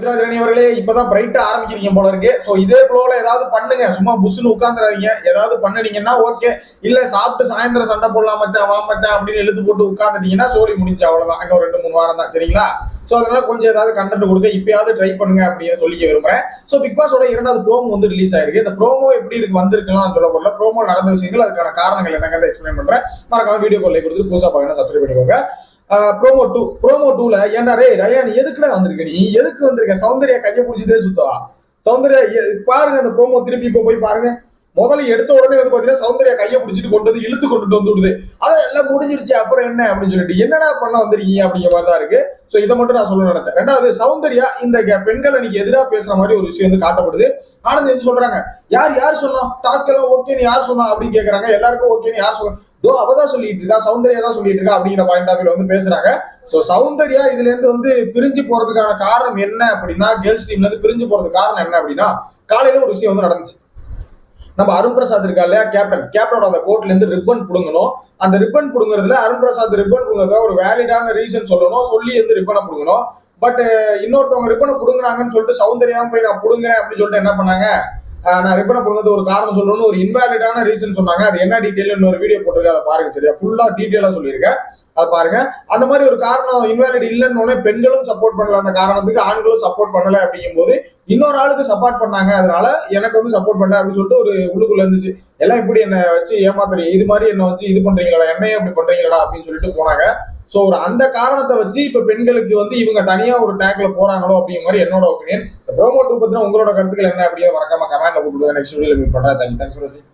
சித்ராஜரணி அவர்களே இப்பதான் பிரைட்டா ஆரம்பிக்கிறீங்க போல இருக்கு. சோ இதே ஃப்ளோல ஏதாவது பண்ணுங்க, சும்மா புஷ்னு உட்காந்துறாதீங்க. ஏதாவது பண்ணுனீங்கன்னா ஓகே, இல்ல சாப்பிட்டு சாயந்தரம் சண்டை போடலாம் மச்சான் வா மச்சான் அப்படின்னு எழுத்து போட்டு உட்காந்துட்டீங்கன்னா சோழி முடிஞ்சு அவ்வளவுதான். இன்னும் 2-3 வாரம் தான், சரிங்களா? சோ அதனால கொஞ்சம் ஏதாவது கண்டென்ட் கொடுக்க இப்பயாவது ட்ரை பண்ணுங்க அப்படின்னு சொல்லிக்க விரும்புறேன். சோ பிக் பாஸோட 2வது ப்ரோமோ வந்து ரிலீஸ் ஆயிருக்கு. இந்த ப்ரோமோ எப்படி இருக்கு வந்திருக்கலாம் சொல்ல போல, ப்ரோமோ நடந்த விஷயங்கள் அதுக்கான காரணங்கள் என்னங்கிறத எக்ஸ்பிளைன் பண்றேன். மறக்காம வீடியோ கால் லைக் கொடுத்து புதுசா பாருங்க, சப்ஸ்கிரைப் பண்ணிக்கோங்க. ப்ரோமோ 2ல ஏன்டா ரே ரயான் எதுக்குடா வந்திருக்க, நீ எதுக்கு வந்திருக்க? சௌந்தர்யா கையை பிடிச்சிட்டே சுத்தவா? சௌந்தர்யா பாருங்க அந்த ப்ரோமோ திருப்பி இப்போ போய் பாருங்க. முதல்ல எடுத்த உடனே வந்து பாத்தீங்கன்னா சௌந்தர்யா கையை பிடிச்சிட்டு கொண்டு வந்து இழுத்து கொண்டுட்டு வந்து விடுது. அதான் எல்லாம் முடிஞ்சிருச்சு அப்புறம் என்ன அப்படின்னு சொல்லிட்டு என்னடா பண்ண வந்திருக்கீங்க அப்படிங்கிற மாதிரி தான் இருக்கு. சோ இதை மட்டும் நான் சொல்ல நினைச்சேன். 2வது சௌந்தர்யா இந்த பெண்கள் அன்னைக்கு எதிராக பேசுற மாதிரி ஒரு விஷயம் வந்து காட்டப்படுது. ஆனந்த் வந்து சொல்றாங்க, யார் சொன்னா டாஸ்க் எல்லாம் ஓகேன்னு யார் சொன்னா அப்படின்னு கேக்குறாங்க. எல்லாருக்கும் ஓகேன்னு யார் சொன்னா, அவதான் சொல்லிட்டு இருக்கா, சௌந்தர்யா தான் சொல்லிட்டு இருக்கா அப்படிங்கிற பாயிண்ட் ஆஃப் வியூல வந்து பேசுறாங்க. சோ சௌந்தர்யா இதுல இருந்து வந்து பிரிஞ்சு போறதுக்கான காரணம் என்ன அப்படின்னா, கேர்ள்ஸ் டீம்ல இருந்து பிரிஞ்சு போறதுக்கு காரணம் என்ன அப்படின்னா, காலையில ஒரு விஷயம் வந்து நடந்துச்சு. நம்ம அருண் பிரசாத் இருக்கா இல்லையா, கேப்டனோட அந்த கோட்ல இருந்து ரிப்பன் புடுங்கணும். அந்த ரிப்பன் புடுங்குறதுல அருண் பிரசாத் ரிப்பன் புடுங்குறத ஒரு வேலிடான ரீசன் சொல்லணும், சொல்லி வந்து ரிப்பனை புடுங்கணும். பட் இன்னொருத்தவங்க ரிப்பனை புடுங்குறாங்கன்னு சொல்லிட்டு சௌந்தர்யா போய் நான் புடுங்குறேன் அப்படின்னு சொல்லிட்டு என்ன பண்ணாங்க, நான் ரிப்பனை புடுங்கிறது ஒரு காரணம் சொல்லணும்னு ஒரு இன்வாலிடான ரீசன் சொன்னாங்க. அது என்ன டீட்டெயில் இன்னொரு வீடியோ போட்டிருக்கேன், அதை பாருங்க. சரியா, ஃபுல்லா டீட்டெயிலா சொல்லியிருக்கேன், அதை பாருங்க. அந்த மாதிரி ஒரு காரணம் இன்வாலிட் இல்லைன்னு பெண்களும் சப்போர்ட் பண்ணல, அந்த காரணத்துக்கு ஆண்களும் சப்போர்ட் பண்ணல அப்படிங்கும் போது இன்னொரு ஆளுக்கு சப்போர்ட் பண்ணாங்க, அதனால எனக்கு வந்து சப்போர்ட் பண்ண அப்படின்னு சொல்லிட்டு ஒரு உள்ளுக்குள்ள இருந்துச்சு. எல்லாம் இப்படி என்ன வச்சு ஏமாத்துறீங்க, இது மாதிரி என்ன வச்சு இது பண்றீங்களா, என்னையே அப்படி பண்றீங்களா அப்படின்னு சொல்லிட்டு போனாங்க. சோ ஒரு அந்த காரணத்தை வச்சு இப்ப பெண்களுக்கு வந்து இவங்க தனியா ஒரு டேக்ல போறாங்களோ அப்படிங்கிற மாதிரி என்னோட ஒப்பீனியன். ப்ரோமோ 2 பத்தின உங்களோட கருத்துக்கள் என்ன அப்படியே மறக்காம கமெண்ட்ல போட்டுவிடுங்க. நெக்ஸ்ட் வீடியோல மீட் பண்றேன். தேங்க்ஸ் ஃபார் வாட்சிங்.